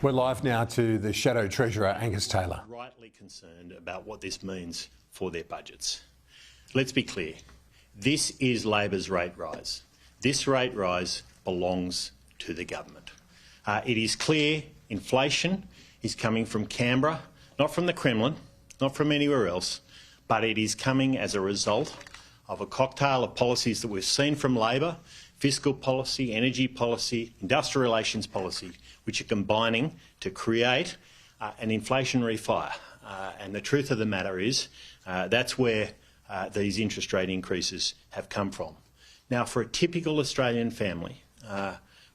We're live now to the Shadow Treasurer, Angus Taylor. Rightly concerned about what this means for their budgets. Let's be clear. This is Labor's rate rise. This rate rise belongs to the government. It is clear inflation is coming from Canberra, not from the Kremlin, not from anywhere else, but it is coming as a result of a cocktail of policies that we've seen from Labor, fiscal policy, energy policy, industrial relations policy, which are combining to create an inflationary fire. And the truth of the matter is that's where these interest rate increases have come from. Now, for a typical Australian family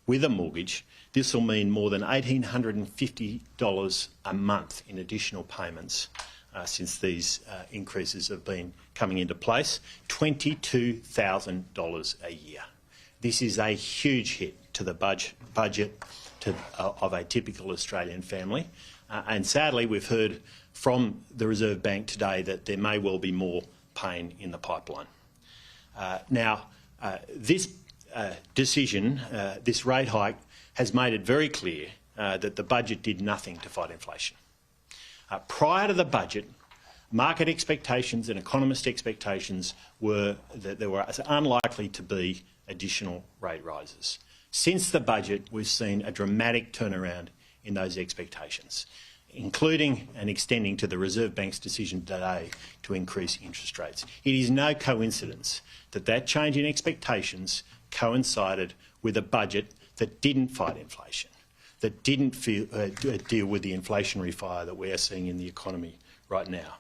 with a mortgage, this will mean more than $1,850 a month in additional payments since these increases have been coming into place, $22,000 a year. This is a huge hit to the budget of a typical Australian family. And sadly, we've heard from the Reserve Bank today that there may well be more pain in the pipeline. This decision, this rate hike, has made it very clear that the budget did nothing to fight inflation. Prior to the budget, market expectations and economist expectations were that there were unlikely to be additional rate rises. Since the budget, we've seen a dramatic turnaround in those expectations, including and extending to the Reserve Bank's decision today to increase interest rates. It is no coincidence that that change in expectations coincided with a budget that didn't fight inflation, that didn't deal with the inflationary fire that we are seeing in the economy right now.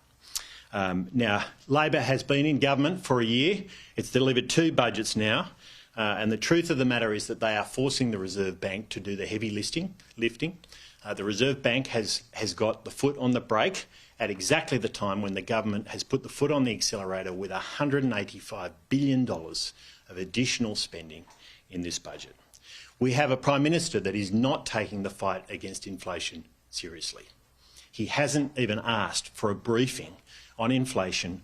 Labor has been in government for a year. It's delivered 2 budgets now. And the truth of the matter is that they are forcing the Reserve Bank to do the heavy lifting. The Reserve Bank has got the foot on the brake at exactly the time when the government has put the foot on the accelerator with $185 billion of additional spending in this budget. We have a Prime Minister that is not taking the fight against inflation seriously. He hasn't even asked for a briefing on inflation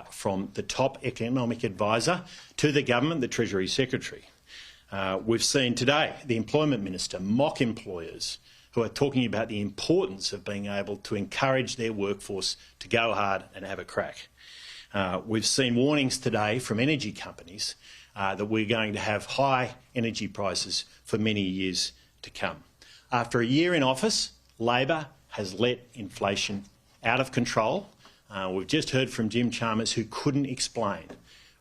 from the top economic advisor to the government, the Treasury Secretary. We've seen today the Employment Minister mock employers who are talking about the importance of being able to encourage their workforce to go hard and have a crack. We've seen warnings today from energy companies that we're going to have high energy prices for many years to come. After a year in office, Labor has let inflation out of control. We've just heard from Jim Chalmers, who couldn't explain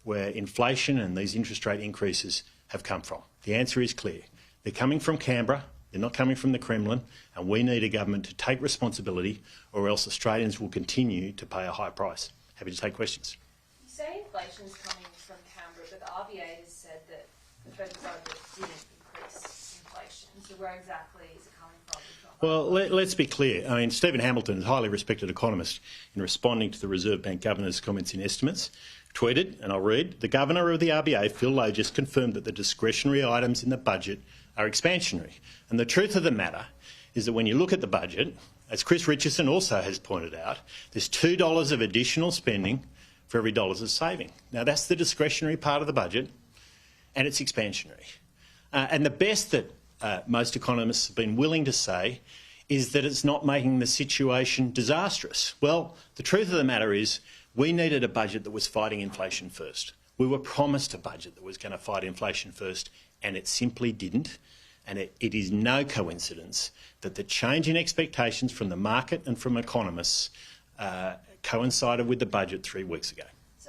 where inflation and these interest rate increases have come from. The answer is clear. They're coming from Canberra, they're not coming from the Kremlin, and we need a government to take responsibility, or else Australians will continue to pay a high price. Happy to take questions. You say inflation's coming from Canberra, but the RBA has said that the Federal Reserve didn't increase inflation. So where exactly is it coming from? Well, let's be clear. I mean, Stephen Hamilton, a highly respected economist, in responding to the Reserve Bank Governor's comments in estimates, tweeted, and I'll read, "The Governor of the RBA, Phil Lowe, just confirmed that the discretionary items in the budget are expansionary." And the truth of the matter is that when you look at the budget, as Chris Richardson also has pointed out, there's $2 of additional spending for every $1 of saving. Now, that's the discretionary part of the budget, and it's expansionary. And the best that most economists have been willing to say is that it's not making the situation disastrous. Well, the truth of the matter is we needed a budget that was fighting inflation first. We were promised a budget that was going to fight inflation first, and it simply didn't. And it is no coincidence that the change in expectations from the market and from economists coincided with the budget 3 weeks ago.